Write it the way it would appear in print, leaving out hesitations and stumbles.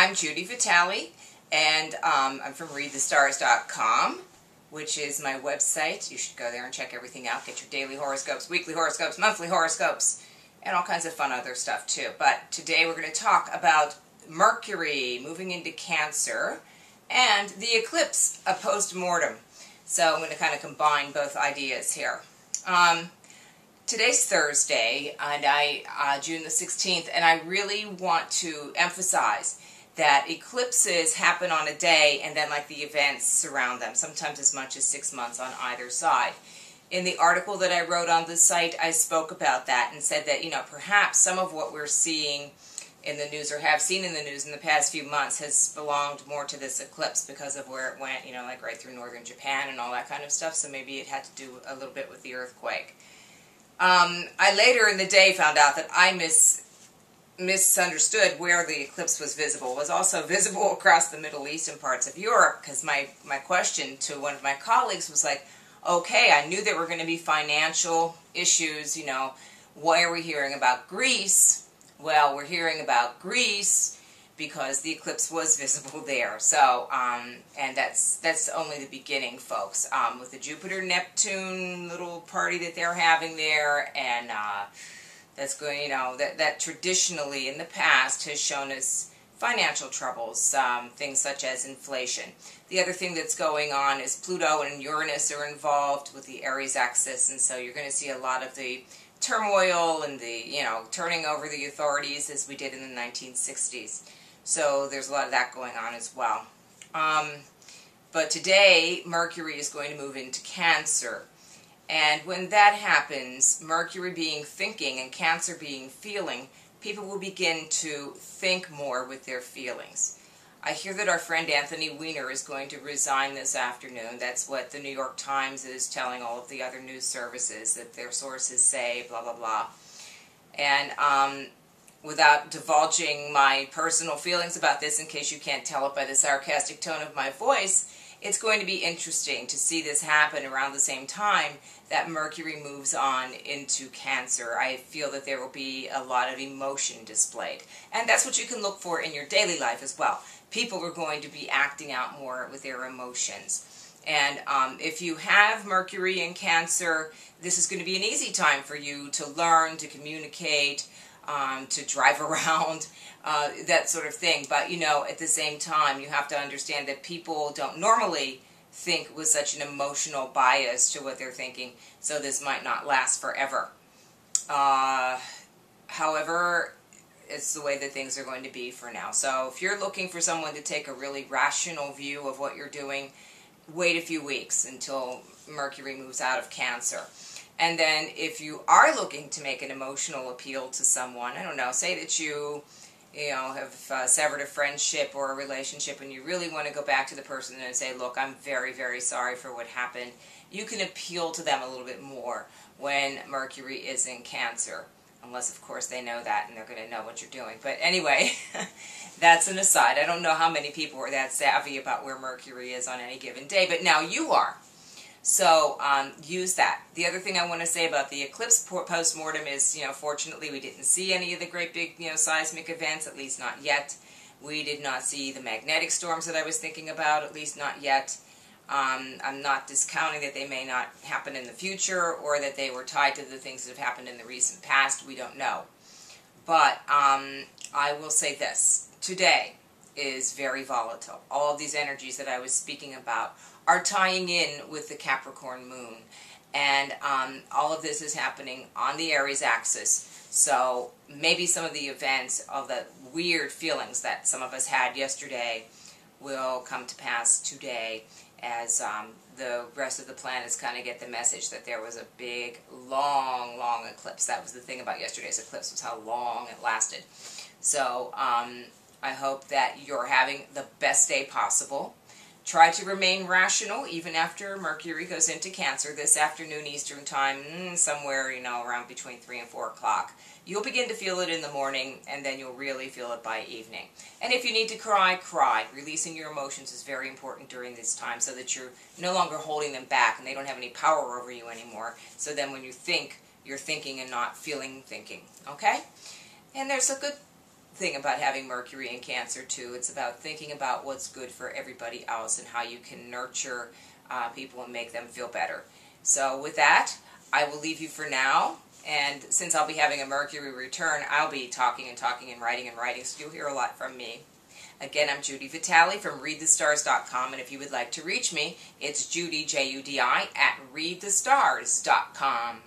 I'm Judi Vitale, and I'm from readthestars.com, which is my website. You should go there and check everything out. Get your daily horoscopes, weekly horoscopes, monthly horoscopes, and all kinds of fun other stuff too. But today we're going to talk about Mercury moving into Cancer and the eclipse, a post-mortem. So I'm going to kind of combine both ideas here. Today's Thursday, and June the 16th, and I really want to emphasize that eclipses happen on a day and then like the events surround them, sometimes as much as 6 months on either side. In the article that I wrote on the site, I spoke about that and said that, perhaps some of what we're seeing in the news or have seen in the news in the past few months has belonged more to this eclipse because of where it went, like right through northern Japan and all that kind of stuff, so maybe it had to do a little bit with the earthquake. I later in the day found out that I misunderstood where the eclipse was visible. It was also visible across the Middle East and parts of Europe, because my question to one of my colleagues was like, okay, I knew there were going to be financial issues, why are we hearing about Greece? Well, we're hearing about Greece because the eclipse was visible there. So, and that's only the beginning, folks. With the Jupiter-Neptune little party that they're having there, and that's going, that traditionally in the past has shown us financial troubles, things such as inflation. The other thing that's going on is Pluto and Uranus are involved with the Aries axis, and so you're going to see a lot of the turmoil and the, turning over the authorities as we did in the 1960s. So there's a lot of that going on as well. But today, Mercury is going to move into Cancer. And when that happens, Mercury being thinking and Cancer being feeling, people will begin to think more with their feelings. I hear that our friend Anthony Weiner is going to resign this afternoon. That's what the New York Times is telling all of the other news services, that their sources say, blah, blah, blah. And without divulging my personal feelings about this, in case you can't tell it by the sarcastic tone of my voice, it's going to be interesting to see this happen around the same time that Mercury moves on into Cancer. I feel that there will be a lot of emotion displayed. And that's what you can look for in your daily life as well. People are going to be acting out more with their emotions. And if you have Mercury in Cancer, this is going to be an easy time for you to learn, to communicate, to drive around, that sort of thing. But, at the same time, you have to understand that people don't normally think with such an emotional bias to what they're thinking, so this might not last forever. However, it's the way that things are going to be for now. So if you're looking for someone to take a really rational view of what you're doing, wait a few weeks until Mercury moves out of Cancer. And then if you are looking to make an emotional appeal to someone, I don't know, say that you have severed a friendship or a relationship and you really want to go back to the person and say, look, I'm very, very sorry for what happened. You can appeal to them a little bit more when Mercury is in Cancer. Unless, of course, they know that and they're going to know what you're doing. But anyway, that's an aside. I don't know how many people are that savvy about where Mercury is on any given day, but now you are. So use that. The other thing I want to say about the eclipse post-mortem is, fortunately we didn't see any of the great big, seismic events, at least not yet. We did not see the magnetic storms that I was thinking about, at least not yet. I'm not discounting that they may not happen in the future or that they were tied to the things that have happened in the recent past. We don't know. But I will say this. Today is very volatile. All of these energies that I was speaking about are tying in with the Capricorn moon. And all of this is happening on the Aries axis. So maybe some of the events of the weird feelings that some of us had yesterday will come to pass today as the rest of the planets kind of get the message that there was a big, long, long eclipse. That was the thing about yesterday's eclipse, was how long it lasted. So I hope that you're having the best day possible. Try to remain rational even after Mercury goes into Cancer this afternoon Eastern Time, somewhere, around between 3 and 4 o'clock. You'll begin to feel it in the morning, and then you'll really feel it by evening. And if you need to cry, cry. Releasing your emotions is very important during this time so that you're no longer holding them back and they don't have any power over you anymore. So then when you think, you're thinking and not feeling thinking. Okay? And there's a good thing about having Mercury in Cancer too. It's about thinking about what's good for everybody else and how you can nurture people and make them feel better. So with that, I will leave you for now. And since I'll be having a Mercury return, I'll be talking and writing, so you'll hear a lot from me. Again, I'm Judi Vitale from readthestars.com, and if you would like to reach me, it's Judi, Judi, at readthestars.com.